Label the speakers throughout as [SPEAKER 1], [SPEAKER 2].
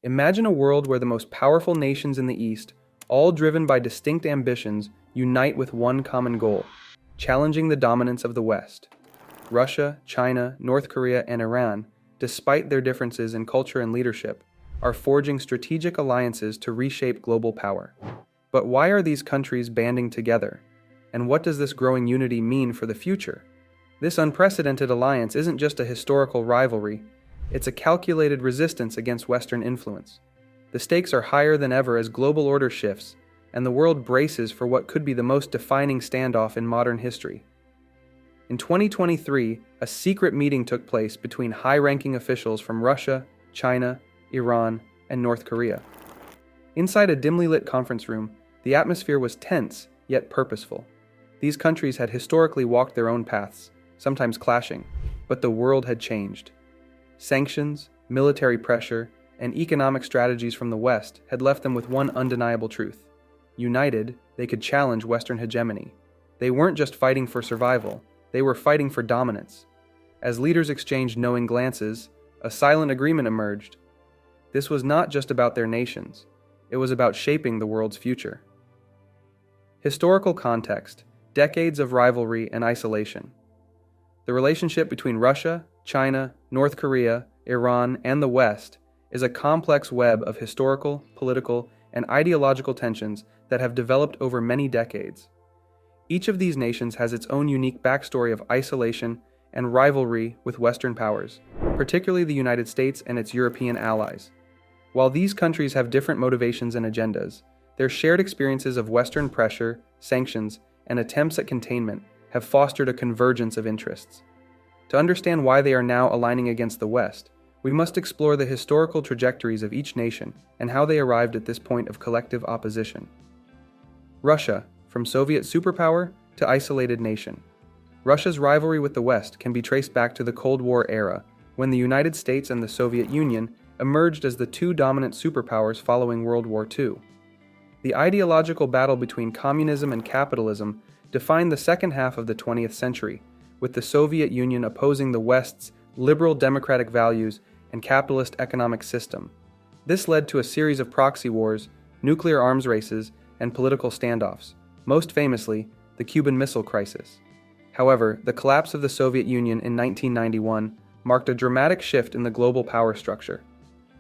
[SPEAKER 1] Imagine a world where the most powerful nations in the East, all driven by distinct ambitions, unite with one common goal: challenging the dominance of the West. Russia, China, North Korea, and Iran, despite their differences in culture and leadership, are forging strategic alliances to reshape global power. But why are these countries banding together? And what does this growing unity mean for the future? This unprecedented alliance isn't just a historical rivalry, it's a calculated resistance against Western influence. The stakes are higher than ever as global order shifts, and the world braces for what could be the most defining standoff in modern history. In 2023, a secret meeting took place between high-ranking officials from Russia, China, Iran, and North Korea. Inside a dimly lit conference room, the atmosphere was tense, yet purposeful. These countries had historically walked their own paths, sometimes clashing, but the world had changed. Sanctions, military pressure, and economic strategies from the West had left them with one undeniable truth. United, they could challenge Western hegemony. They weren't just fighting for survival, they were fighting for dominance. As leaders exchanged knowing glances, a silent agreement emerged. This was not just about their nations, it was about shaping the world's future. Historical context: decades of rivalry and isolation. The relationship between Russia, China, North Korea, Iran, and the West is a complex web of historical, political, and ideological tensions that have developed over many decades. Each of these nations has its own unique backstory of isolation and rivalry with Western powers, particularly the United States and its European allies. While these countries have different motivations and agendas, their shared experiences of Western pressure, sanctions, and attempts at containment have fostered a convergence of interests. To understand why they are now aligning against the West, we must explore the historical trajectories of each nation and how they arrived at this point of collective opposition. Russia, from Soviet superpower to isolated nation. Russia's rivalry with the West can be traced back to the Cold War era, when the United States and the Soviet Union emerged as the two dominant superpowers following World War II. The ideological battle between communism and capitalism defined the second half of the 20th century, with the Soviet Union opposing the West's liberal democratic values and capitalist economic system. This led to a series of proxy wars, nuclear arms races, and political standoffs, most famously, the Cuban Missile Crisis. However, the collapse of the Soviet Union in 1991 marked a dramatic shift in the global power structure.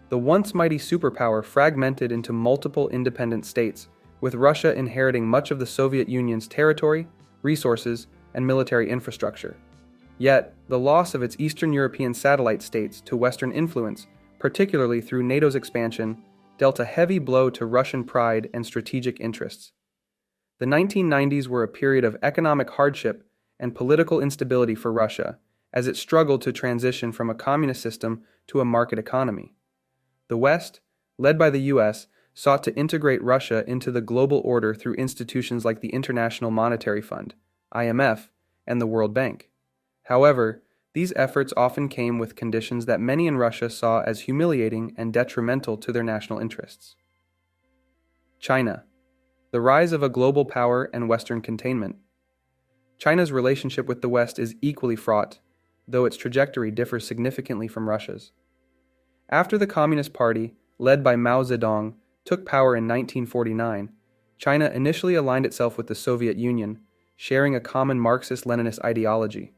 [SPEAKER 1] The once mighty superpower fragmented into multiple independent states, with Russia inheriting much of the Soviet Union's territory, resources, and military infrastructure. Yet, the loss of its Eastern European satellite states to Western influence, particularly through NATO's expansion, dealt a heavy blow to Russian pride and strategic interests. The 1990s were a period of economic hardship and political instability for Russia, as it struggled to transition from a communist system to a market economy. The West, led by the US, sought to integrate Russia into the global order through institutions like the International Monetary Fund, IMF, and the World Bank. However, these efforts often came with conditions that many in Russia saw as humiliating and detrimental to their national interests. China, the rise of a global power and Western containment. China's relationship with the West is equally fraught, though its trajectory differs significantly from Russia's. After the Communist Party, led by Mao Zedong, took power in 1949, China initially aligned itself with the Soviet Union, sharing a common Marxist-Leninist ideology.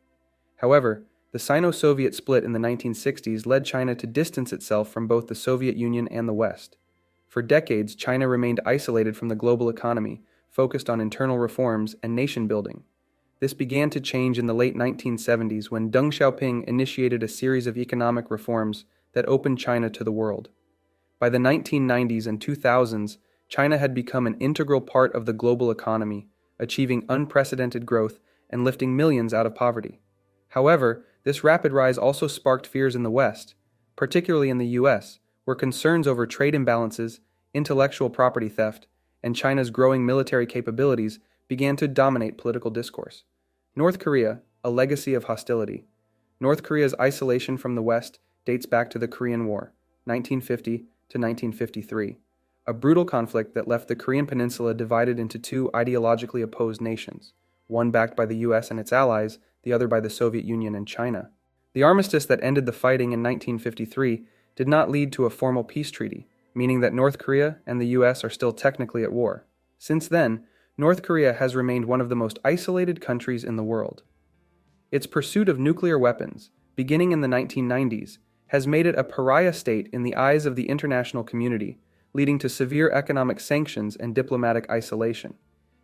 [SPEAKER 1] However, the Sino-Soviet split in the 1960s led China to distance itself from both the Soviet Union and the West. For decades, China remained isolated from the global economy, focused on internal reforms and nation-building. This began to change in the late 1970s when Deng Xiaoping initiated a series of economic reforms that opened China to the world. By the 1990s and 2000s, China had become an integral part of the global economy, achieving unprecedented growth and lifting millions out of poverty. However, this rapid rise also sparked fears in the West, particularly in the US, where concerns over trade imbalances, intellectual property theft, and China's growing military capabilities began to dominate political discourse. North Korea, a legacy of hostility. North Korea's isolation from the West dates back to the Korean War, 1950 to 1953, a brutal conflict that left the Korean peninsula divided into two ideologically opposed nations, one backed by the US and its allies, the other by the Soviet Union and China. The armistice that ended the fighting in 1953 did not lead to a formal peace treaty, meaning that North Korea and the US are still technically at war. Since then, North Korea has remained one of the most isolated countries in the world. Its pursuit of nuclear weapons, beginning in the 1990s, has made it a pariah state in the eyes of the international community, leading to severe economic sanctions and diplomatic isolation.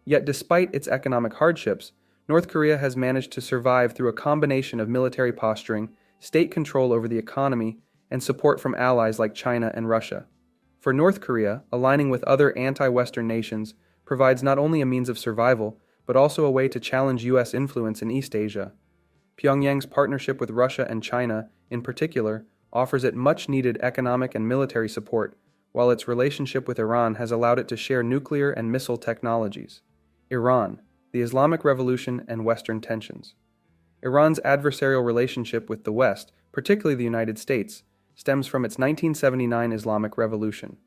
[SPEAKER 1] Yet despite its economic hardships, North Korea has managed to survive through a combination of military posturing, state control over the economy, and support from allies like China and Russia. For North Korea, aligning with other anti-Western nations provides not only a means of survival, but also a way to challenge U.S. influence in East Asia. Pyongyang's partnership with Russia and China, in particular, offers it much-needed economic and military support, while its relationship with Iran has allowed it to share nuclear and missile technologies. Iran, the Islamic Revolution and Western tensions. Iran's adversarial relationship with the West, particularly the United States, stems from its 1979 Islamic Revolution.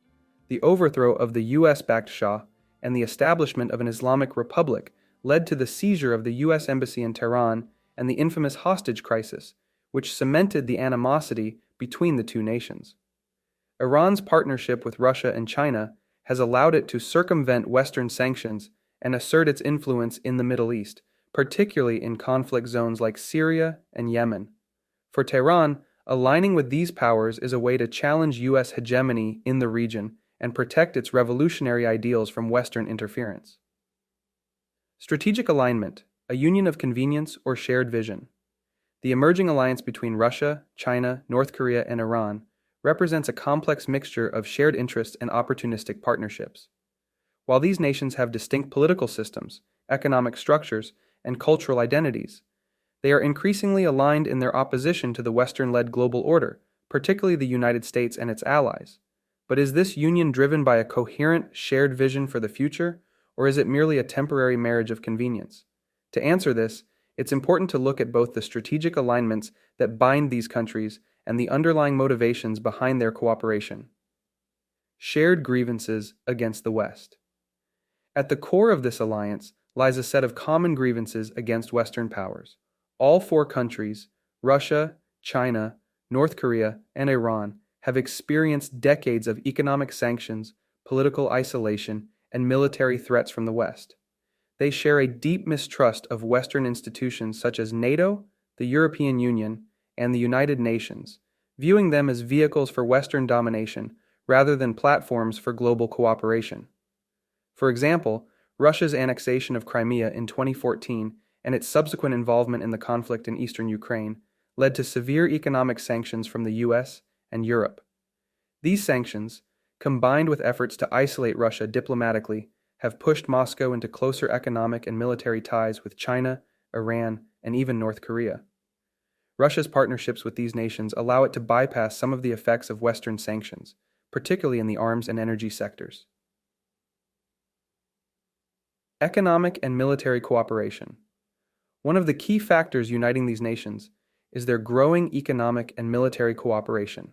[SPEAKER 1] The overthrow of the US-backed Shah and the establishment of an Islamic Republic led to the seizure of the US Embassy in Tehran and the infamous hostage crisis, which cemented the animosity between the two nations. Iran's partnership with Russia and China has allowed it to circumvent Western sanctions and assert its influence in the Middle East, particularly in conflict zones like Syria and Yemen. For Tehran, aligning with these powers is a way to challenge U.S. hegemony in the region and protect its revolutionary ideals from Western interference. Strategic alignment, a union of convenience or shared vision. The emerging alliance between Russia, China, North Korea, and Iran represents a complex mixture of shared interests and opportunistic partnerships. While these nations have distinct political systems, economic structures, and cultural identities, they are increasingly aligned in their opposition to the Western-led global order, particularly the United States and its allies. But is this union driven by a coherent, shared vision for the future, or is it merely a temporary marriage of convenience? To answer this, it's important to look at both the strategic alignments that bind these countries and the underlying motivations behind their cooperation. Shared grievances against the West. At the core of this alliance lies a set of common grievances against Western powers. All four countries, Russia, China, North Korea, and Iran, have experienced decades of economic sanctions, political isolation, and military threats from the West. They share a deep mistrust of Western institutions such as NATO, the European Union, and the United Nations, viewing them as vehicles for Western domination rather than platforms for global cooperation. For example, Russia's annexation of Crimea in 2014 and its subsequent involvement in the conflict in eastern Ukraine led to severe economic sanctions from the US and Europe. These sanctions, combined with efforts to isolate Russia diplomatically, have pushed Moscow into closer economic and military ties with China, Iran, and even North Korea. Russia's partnerships with these nations allow it to bypass some of the effects of Western sanctions, particularly in the arms and energy sectors. Economic and military cooperation. One of the key factors uniting these nations is their growing economic and military cooperation.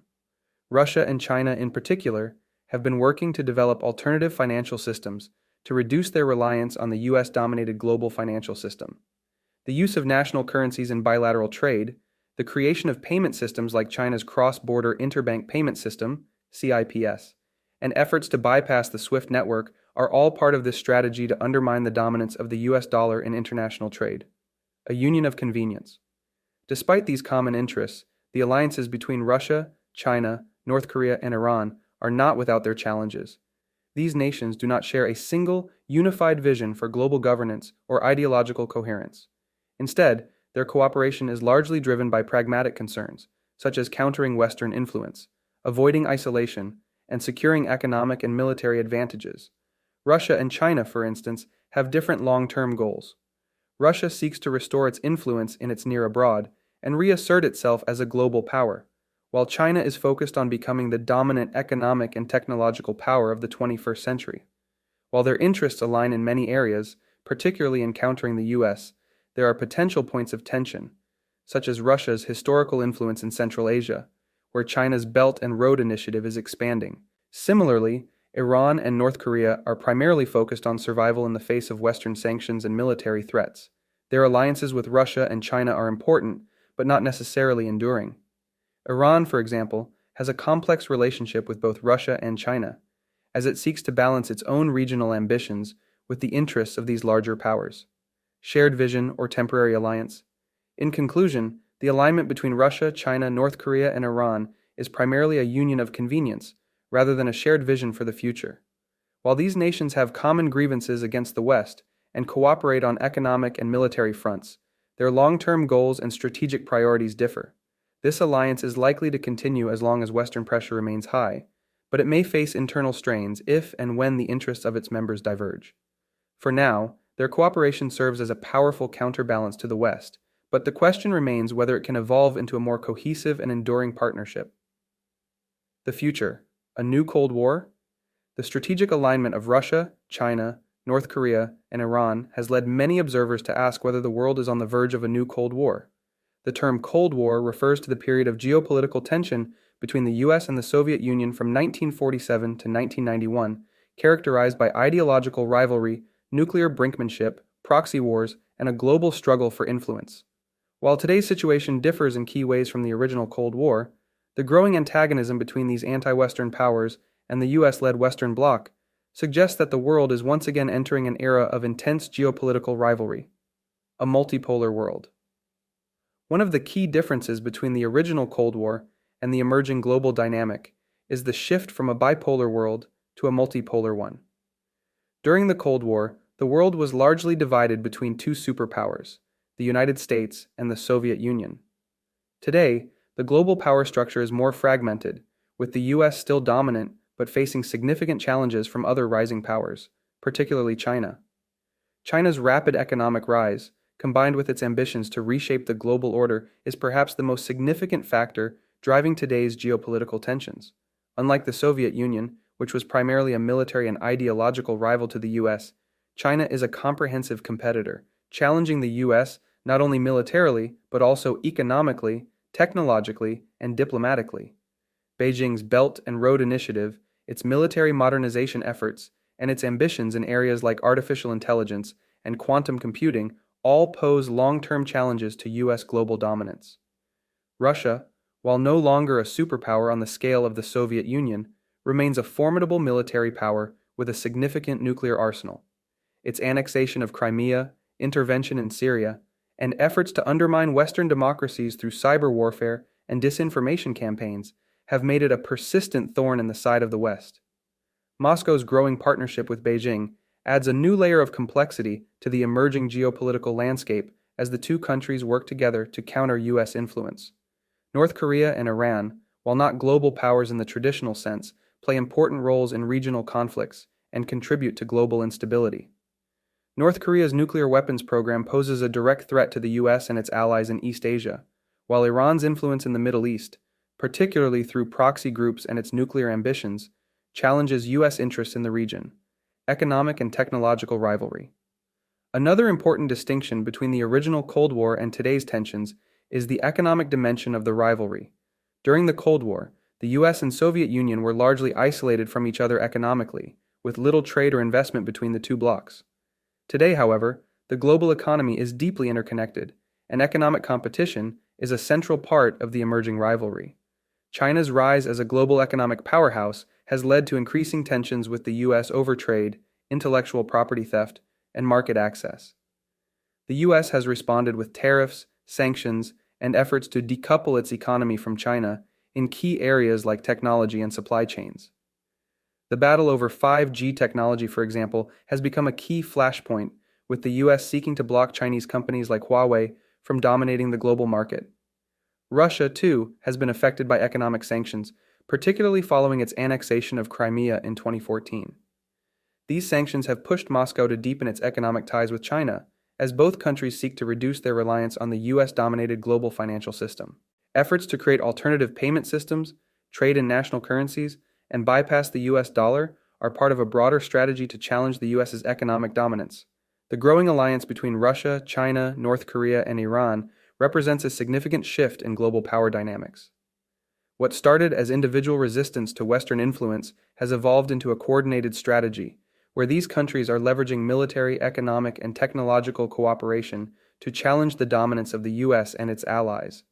[SPEAKER 1] Russia and China in particular have been working to develop alternative financial systems to reduce their reliance on the US-dominated global financial system. The use of national currencies in bilateral trade, the creation of payment systems like China's cross-border interbank payment system, CIPS, and efforts to bypass the SWIFT network are all part of this strategy to undermine the dominance of the US dollar in international trade. A union of convenience. Despite these common interests, the alliances between Russia, China, North Korea, and Iran are not without their challenges. These nations do not share a single, unified vision for global governance or ideological coherence. Instead, their cooperation is largely driven by pragmatic concerns, such as countering Western influence, avoiding isolation, and securing economic and military advantages. Russia and China, for instance, have different long-term goals. Russia seeks to restore its influence in its near abroad and reassert itself as a global power, while China is focused on becoming the dominant economic and technological power of the 21st century. While their interests align in many areas, particularly in countering the US, there are potential points of tension, such as Russia's historical influence in Central Asia, where China's Belt and Road Initiative is expanding. Similarly, Iran and North Korea are primarily focused on survival in the face of Western sanctions and military threats. Their alliances with Russia and China are important, but not necessarily enduring. Iran, for example, has a complex relationship with both Russia and China, as it seeks to balance its own regional ambitions with the interests of these larger powers. Shared vision or temporary alliance. In conclusion, the alignment between Russia, China, North Korea, and Iran is primarily a union of convenience, rather than a shared vision for the future. While these nations have common grievances against the West and cooperate on economic and military fronts, their long-term goals and strategic priorities differ. This alliance is likely to continue as long as Western pressure remains high, but it may face internal strains if and when the interests of its members diverge. For now, their cooperation serves as a powerful counterbalance to the West, but the question remains whether it can evolve into a more cohesive and enduring partnership. The future: a new Cold War? The strategic alignment of Russia, China, North Korea, and Iran has led many observers to ask whether the world is on the verge of a new Cold War. The term Cold War refers to the period of geopolitical tension between the US and the Soviet Union from 1947 to 1991, characterized by ideological rivalry, nuclear brinkmanship, proxy wars, and a global struggle for influence. While today's situation differs in key ways from the original Cold War, the growing antagonism between these anti-Western powers and the US-led Western bloc suggests that the world is once again entering an era of intense geopolitical rivalry, a multipolar world. One of the key differences between the original Cold War and the emerging global dynamic is the shift from a bipolar world to a multipolar one. During the Cold War, the world was largely divided between two superpowers, the United States and the Soviet Union. Today, the global power structure is more fragmented, with the US still dominant but facing significant challenges from other rising powers, particularly China. China's rapid economic rise, combined with its ambitions to reshape the global order, is perhaps the most significant factor driving today's geopolitical tensions. Unlike the Soviet Union, which was primarily a military and ideological rival to the US, China is a comprehensive competitor, challenging the US not only militarily, but also economically, technologically, and diplomatically. Beijing's Belt and Road Initiative, its military modernization efforts, and its ambitions in areas like artificial intelligence and quantum computing all pose long-term challenges to US global dominance. Russia, while no longer a superpower on the scale of the Soviet Union, remains a formidable military power with a significant nuclear arsenal. Its annexation of Crimea, intervention in Syria, and efforts to undermine Western democracies through cyber warfare and disinformation campaigns have made it a persistent thorn in the side of the West. Moscow's growing partnership with Beijing adds a new layer of complexity to the emerging geopolitical landscape as the two countries work together to counter US influence. North Korea and Iran, while not global powers in the traditional sense, play important roles in regional conflicts and contribute to global instability. North Korea's nuclear weapons program poses a direct threat to the US and its allies in East Asia, while Iran's influence in the Middle East, particularly through proxy groups and its nuclear ambitions, challenges US interests in the region. Economic and technological rivalry. Another important distinction between the original Cold War and today's tensions is the economic dimension of the rivalry. During the Cold War, the US and Soviet Union were largely isolated from each other economically, with little trade or investment between the two blocs. Today, however, the global economy is deeply interconnected, and economic competition is a central part of the emerging rivalry. China's rise as a global economic powerhouse has led to increasing tensions with the US over trade, intellectual property theft, and market access. The US has responded with tariffs, sanctions, and efforts to decouple its economy from China in key areas like technology and supply chains. The battle over 5G technology, for example, has become a key flashpoint, with the US seeking to block Chinese companies like Huawei from dominating the global market. Russia, too, has been affected by economic sanctions, particularly following its annexation of Crimea in 2014. These sanctions have pushed Moscow to deepen its economic ties with China, as both countries seek to reduce their reliance on the US-dominated global financial system. Efforts to create alternative payment systems, trade in national currencies, and bypass the US dollar are part of a broader strategy to challenge the US's economic dominance. The growing alliance between Russia, China, North Korea, and Iran represents a significant shift in global power dynamics. What started as individual resistance to Western influence has evolved into a coordinated strategy, where these countries are leveraging military, economic, and technological cooperation to challenge the dominance of the US and its allies.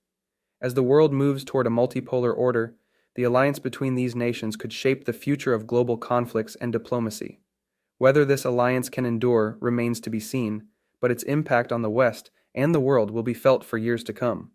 [SPEAKER 1] As the world moves toward a multipolar order, the alliance between these nations could shape the future of global conflicts and diplomacy. Whether this alliance can endure remains to be seen, but its impact on the West and the world will be felt for years to come.